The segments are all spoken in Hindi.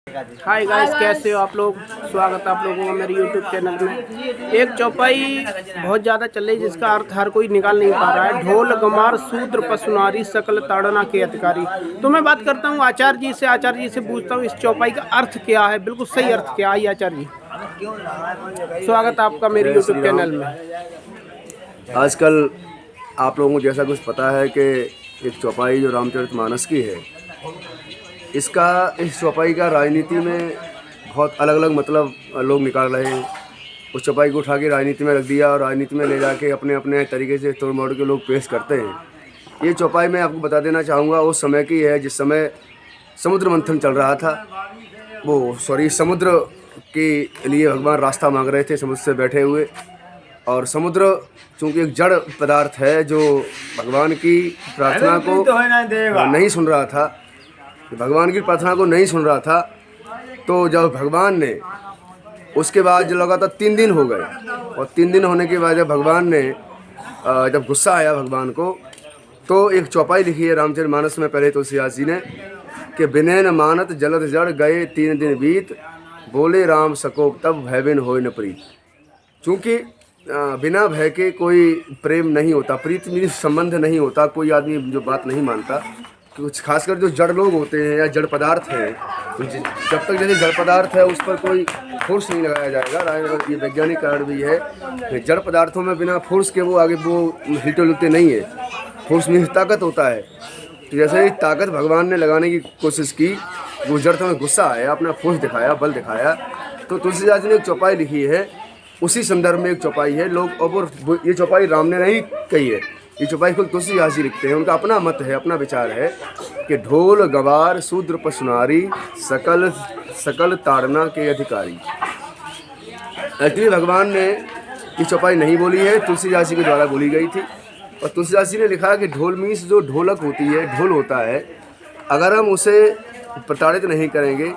हाय गाइस, कैसे हो आप लोग। स्वागत है आप लोगों का मेरे यूट्यूब चैनल में। एक चौपाई बहुत ज़्यादा चल रही है जिसका अर्थ हर कोई निकाल नहीं पा रहा है। ढोल गमार शूद्र पशुनारी सकल ताड़ना के अधिकारी। तो मैं बात करता हूँ आचार्य जी से। आचार्य जी से पूछता हूँ इस चौपाई का अर्थ क्या है, बिल्कुल सही अर्थ क्या है। आचार्य जी, स्वागत है आपका मेरे जय यूट्यूब श्री राम। चैनल में। आजकल आप लोगों को जैसा कुछ पता है कि एक चौपाई जो रामचरितमानस की है, इस चौपाई का राजनीति में बहुत अलग अलग मतलब लोग निकाल रहे हैं। उस चौपाई को उठा के राजनीति में रख दिया और राजनीति में ले जाके अपने अपने तरीके से तोड़ मोड़ के लोग पेश करते हैं। ये चौपाई मैं आपको बता देना चाहूँगा उस समय की है जिस समय समुद्र मंथन चल रहा था। समुद्र के लिए भगवान रास्ता मांग रहे थे समुद्र से बैठे हुए। और समुद्र चूँकि एक जड़ पदार्थ है जो भगवान की प्रार्थना को नहीं सुन रहा था, तो जब भगवान ने उसके बाद जो लगातार 3 दिन हो गए और 3 दिन होने के बाद जब भगवान ने जब गुस्सा आया भगवान को, तो एक चौपाई लिखी है रामचरितमानस में पहले तुलसीदास जी ने कि बिनै न मानत जलद जड़ गए 3 दिन बीत, बोले राम सकोप तब भय बिन होय न प्रीत। चूँकि बिना भय के कोई प्रेम नहीं होता, प्रीत में संबंध नहीं होता। कोई आदमी जो बात नहीं मानता, कुछ खासकर जो जड़ लोग होते हैं या जड़ पदार्थ हैं, जब तक जैसे जड़ पदार्थ है उस पर कोई फोर्स नहीं लगाया जाएगा। ये वैज्ञानिक कारण भी है कि जड़ पदार्थों में बिना फोर्स के वो आगे वो हिलते डुलते नहीं है। फोर्स में ताकत होता है। तो जैसे ही ताकत भगवान ने लगाने की कोशिश की, वो जड़ में गुस्सा आया, अपना फोर्स दिखाया, बल दिखाया। तो तुलसीदास जी ने एक चौपाई लिखी है, उसी संदर्भ में एक चौपाई है। लोग और ये चौपाई राम ने नहीं कही है, ये चौपाई खुद तुलसीदास जी लिखते हैं। उनका अपना मत है, अपना विचार है कि ढोल गवार शूद्र पशुनारी सकल सकल ताड़ना के अधिकारी। एक्चुअली भगवान ने ये चौपाई नहीं बोली है, तुलसीदास जी के द्वारा बोली गई थी। और तुलसीदास जी ने लिखा कि ढोल मीन्स जो ढोलक होती है, ढोल होता है, अगर हम उसे प्रताड़ित नहीं करेंगे,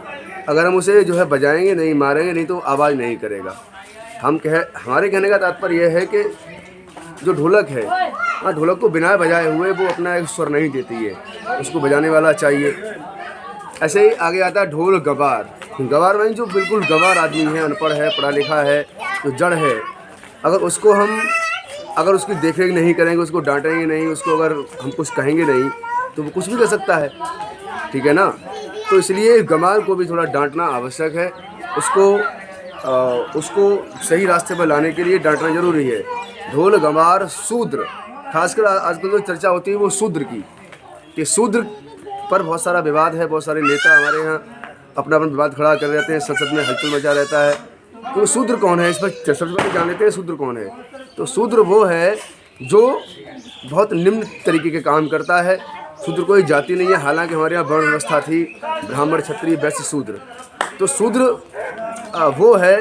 अगर हम उसे जो है बजाएंगे नहीं, मारेंगे नहीं, तो आवाज़ नहीं करेगा। हमारे कहने का तात्पर्य यह है कि जो ढोलक है, हाँ, ढोलक को बिना बजाए हुए वो अपना एक स्वर नहीं देती है, उसको बजाने वाला चाहिए। ऐसे ही आगे आता है ढोल गवार। गवार में जो बिल्कुल गवार आदमी है, अनपढ़ है, पढ़ा लिखा है, जो जड़ है, अगर उसकी देखरेख नहीं करेंगे, उसको डांटेंगे नहीं, उसको अगर हम कुछ कहेंगे नहीं, तो वो कुछ भी कर सकता है, ठीक है ना। तो इसलिए गवार को भी थोड़ा डांटना आवश्यक है। उसको सही रास्ते पर लाने के लिए डांटना जरूरी है। ढोल गवार शूद्र, खासकर आजकल जो चर्चा होती है वो शूद्र की, कि शूद्र पर बहुत सारा विवाद है। बहुत सारे नेता हमारे यहाँ अपना विवाद खड़ा कर रहते हैं, संसद में हलचल मचा रहता है। तो शूद्र कौन है, इस पर सबसे पहले जान लेते हैं शूद्र कौन है। तो शूद्र वो है जो बहुत निम्न तरीके के काम करता है। शूद्र कोई जाति नहीं है, हालांकि हमारे यहाँ वर्ण व्यवस्था थी, ब्राह्मण क्षत्रिय वैश्य शूद्र। तो शूद्र वो है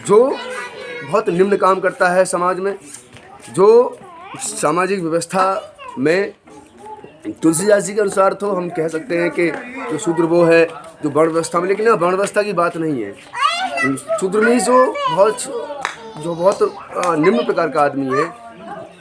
जो बहुत निम्न काम करता है समाज में, जो सामाजिक व्यवस्था में तुलसीदास जी के अनुसार तो हम कह सकते हैं कि जो शूद्र वो है जो वर्ण व्यवस्था में, लेकिन यहाँ वर्ण व्यवस्था की बात नहीं है। शूद्र में जो बहुत निम्न प्रकार का आदमी है,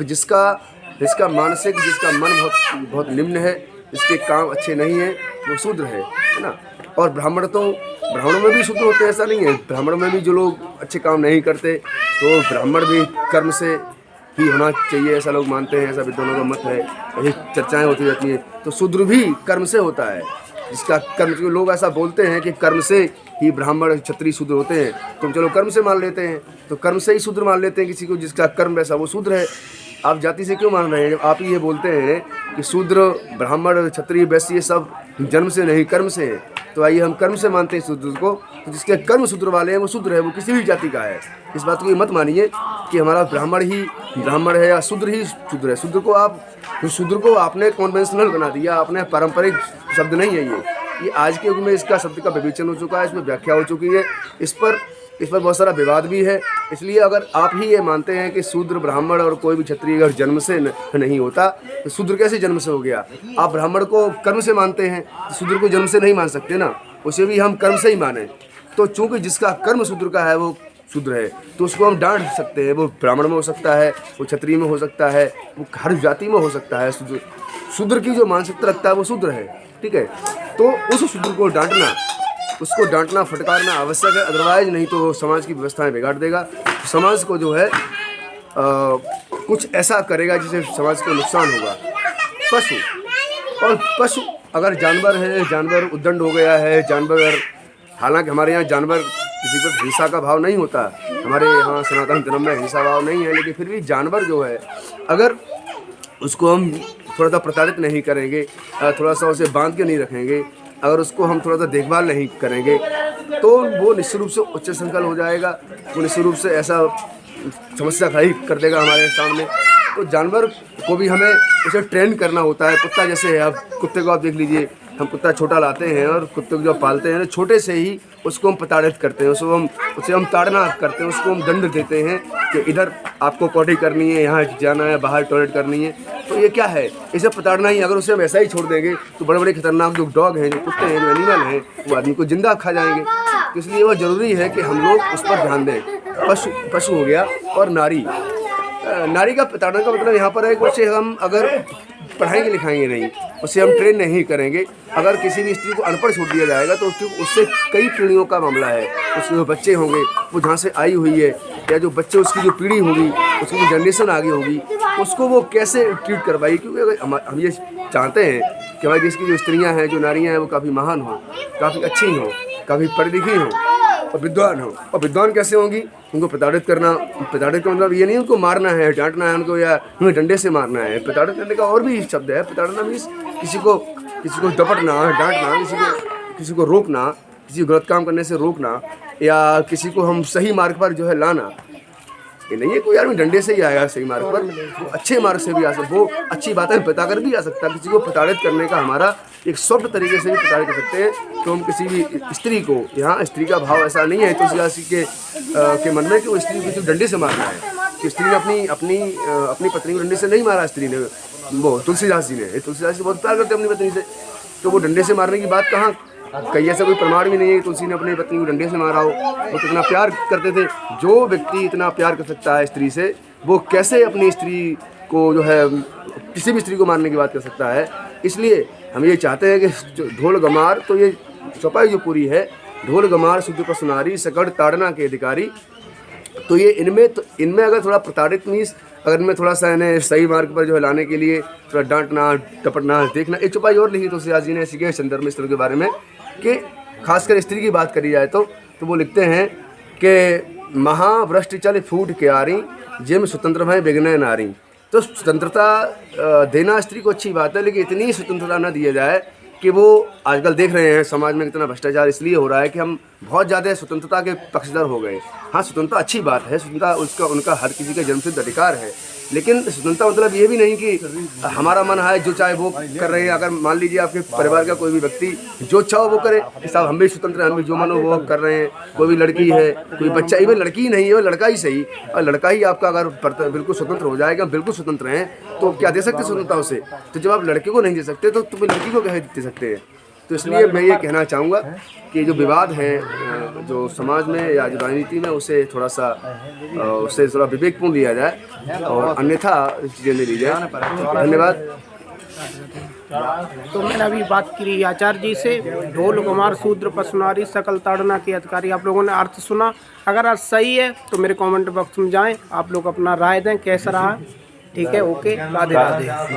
जिसका मानसिक, जिसका मन बहुत निम्न है, जिसके काम अच्छे नहीं हैं, वो शूद्र है ना। और ब्राह्मणों में भी शूद्र होते हैं, ऐसा नहीं है। ब्राह्मणों में भी जो लोग अच्छे काम नहीं करते, तो ब्राह्मण भी कर्म से ही होना चाहिए, ऐसा लोग मानते हैं, ऐसा विद्वानों का मत है, यही चर्चाएं होती रहती हैं। तो शूद्र भी कर्म से होता है, जिसका कर्म, लोग ऐसा बोलते हैं कि कर्म से ही ब्राह्मण क्षत्रिय शूद्र होते हैं, तो चलो कर्म से मान लेते हैं, तो कर्म से ही शूद्र मान लेते हैं किसी को, जिसका कर्म वैसा वो शूद्र है। आप जाति से क्यों मान रहे हैं? जब आप ये बोलते हैं कि शूद्र ब्राह्मण क्षत्रिय वैश्य ये सब जन्म से नहीं कर्म से है, तो आइए हम कर्म से मानते हैं शूद्र को। तो जिसके कर्म शूद्र वाले हैं वो शूद्र है, वो किसी भी जाति का है। इस बात को ये मत मानिए कि हमारा ब्राह्मण ही ब्राह्मण है या शूद्र ही शूद्र है। शूद्र को आपने कॉन्वेंशनल बना दिया, आपने पारंपरिक शब्द नहीं है ये आज के युग में इसका शब्द का विवेचन हो चुका है, इसमें व्याख्या हो चुकी है, इस पर बहुत सारा विवाद भी है। इसलिए अगर आप ही ये मानते हैं कि शूद्र ब्राह्मण और कोई भी क्षत्रिय अगर जन्म से नहीं होता, तो शूद्र कैसे जन्म से हो गया? आप ब्राह्मण को कर्म से मानते हैं, तो शूद्र को जन्म से नहीं मान सकते ना, उसे भी हम कर्म से ही माने। तो चूँकि जिसका कर्म शूद्र का है वो शूद्र है, तो उसको हम डांट सकते हैं। वो ब्राह्मण में हो सकता है, वो क्षत्रिय में हो सकता है, वो हर जाति में हो सकता है। शूद्र की जो मानसिकता रखता है वो शूद्र है, ठीक है। तो उस शूद्र को डांटना उसको डांटना फटकारना आवश्यक है, अदरवाइज नहीं तो समाज की व्यवस्थाएं बिगाड़ देगा। समाज को जो है कुछ ऐसा करेगा जिससे समाज को नुकसान होगा। पशु अगर जानवर है, जानवर उद्दंड हो गया है, जानवर, हालांकि हमारे यहाँ जानवर किसी पर हिंसा का भाव नहीं होता, हमारे यहाँ सनातन धर्म में हिंसा भाव नहीं है, लेकिन फिर भी जानवर जो है अगर उसको हम थोड़ा सा प्रताड़ित नहीं करेंगे, थोड़ा सा उसे बांध के नहीं रखेंगे, अगर उसको हम थोड़ा सा देखभाल नहीं करेंगे तो वो निश्चित रूप से उच्च संकल्प हो जाएगा, वो निश्चित रूप से ऐसा समस्या खड़ी कर देगा हमारे सामने। तो जानवर को भी हमें उसे ट्रेन करना होता है। कुत्ता जैसे है, अब कुत्ते को आप देख लीजिए, हम कुत्ता छोटा लाते हैं और कुत्ते को जब पालते हैं छोटे से ही उसको हम प्रताड़ित करते हैं, उसे हम ताड़ना करते हैं, उसको हम दंड देते हैं कि इधर आपको पॉटी करनी है, यहाँ जाना है, बाहर टॉयलेट करनी है। तो ये क्या है, इसे प्रताड़ना ही। अगर उसे हम ऐसा ही छोड़ देंगे तो बड़े बड़े खतरनाक जो डॉग हैं, जो कुत्ते हैं, जो एनिमल हैं, वो आदमी को जिंदा खा जाएंगे। तो इसलिए वह ज़रूरी है कि हम लोग उस पर ध्यान दें। पशु हो गया, और नारी का प्रताड़ना का मतलब यहाँ पर है कि उसे हम अगर पढ़ाएंगे लिखाएंगे नहीं, उसे हम ट्रेन नहीं करेंगे, अगर किसी भी स्त्री को अनपढ़ छोड़ दिया जाएगा तो उससे कई पीढ़ियों का मामला है। उसके जो बच्चे होंगे, वो जहाँ से आई हुई है, या जो बच्चे उसकी जो पीढ़ी होगी, उसकी जो जनरेशन आगे होगी, उसको वो कैसे ट्रीट कर पाएगी। क्योंकि हम ये चाहते हैं कि हमारी देश की जो स्त्रियाँ हैं, जो नारियाँ हैं, वो काफ़ी महान हों, काफ़ी अच्छी हों, काफ़ी पढ़ी लिखी हों और विद्वान हो। और विद्वान कैसे होंगी, उनको प्रताड़ित का मतलब ये नहीं उनको मारना है, डांटना है उनको, या उन्हें डंडे से मारना है। प्रताड़ित करने का और भी शब्द है। प्रताड़ना मीन्स किसी को दपटना, डांटना, किसी को रोकना, किसी को गलत काम करने से रोकना, या किसी को हम सही मार्ग पर जो है लाना। ये नहीं है कोई आदमी डंडे से ही आएगा सही मार्ग पर, वो अच्छे मार्ग से भी आ सकता, वो अच्छी बातें बताकर भी आ सकता है। किसी को प्रताड़ित करने का हमारा एक सॉफ्ट तरीके से भी प्रताड़ित कर सकते हैं। तो हम किसी भी स्त्री को, यहाँ स्त्री का भाव ऐसा नहीं है तुलसीदास के मन में कि वो स्त्री को किसी डंडे से मारना है। कि स्त्री ने अपनी पत्नी को डंडे से नहीं मारा, स्त्री ने, वो तुलसीदास जी बहुत प्यार करते हैं अपनी पत्नी से, तो वो डंडे से मारने की बात कहाँ, कहीं ऐसा कोई प्रमाण भी नहीं है कि तुलसी ने अपनी पत्नी को डंडे से मारा हो। वो तो इतना प्यार करते थे। जो व्यक्ति इतना प्यार कर सकता है स्त्री से, वो कैसे अपनी स्त्री को जो है किसी भी स्त्री को मारने की बात कर सकता है। इसलिए हम ये चाहते हैं कि ढोल गमार, तो ये चौपाई जो पूरी है, ढोल गमार शुद्ध पशु नारी सकड़ ताड़ना के अधिकारी, तो ये इनमें अगर थोड़ा प्रताड़ित मीन्स अगर इनमें थोड़ा सा इन्हें सही मार्ग पर जो है लाने के लिए थोड़ा डांटना, टपटना, देखना। एक चौपाई और लिखी तुलसीदास जी ने ऐसी के संदर्भ में के बारे में कि खासकर स्त्री की बात करी जाए तो वो लिखते हैं कि महावृष्टि चल फूट के आरी, जिम स्वतंत्र है बिघ्न नारी। तो स्वतंत्रता देना स्त्री को अच्छी बात है, लेकिन इतनी स्वतंत्रता न दिया जाए कि वो आजकल देख रहे हैं समाज में कितना भ्रष्टाचार इसलिए हो रहा है कि हम बहुत ज़्यादा स्वतंत्रता के पक्षधर हो गए। हाँ, स्वतंत्रता अच्छी बात है, स्वतंत्रता उनका हर किसी का जन्मसिद्ध अधिकार है, लेकिन स्वतंत्रता मतलब ये भी नहीं कि हमारा मन है जो चाहे वो कर रहे हैं। अगर मान लीजिए आपके परिवार का कोई भी व्यक्ति जो चाहो वो करे, साहब हम भी स्वतंत्र हैं, हम भी जो मन हो वो कर रहे हैं। कोई भी लड़की है, कोई बच्चा, इवन लड़की ही नहीं है, वो लड़का ही सही, और लड़का ही आपका अगर बिल्कुल स्वतंत्र हो जाएगा, बिल्कुल स्वतंत्र हैं, तो क्या दे सकते स्वतंत्रता उसे। तो जब आप लड़के को नहीं दे सकते तो तुम लड़की को कैसे दे सकते हैं। तो इसलिए मैं ये कहना चाहूँगा कि जो विवाद हैं जो समाज में या जो राजनीति में, उसे थोड़ा विवेकपूर्ण लिया जाए और अन्यथा चीज़ें नहीं ली जाए। धन्यवाद। तो मैंने अभी बात की आचार्य जी से, ढोल गमार शूद्र पशु नारी सकल ताड़ना के अधिकारी। आप लोगों ने अर्थ सुना, अगर अर्थ सही है तो मेरे कमेंट बॉक्स में जाएं, आप लोग अपना राय दें कैसा रहा। ठीक है, ओके, राधे राधे।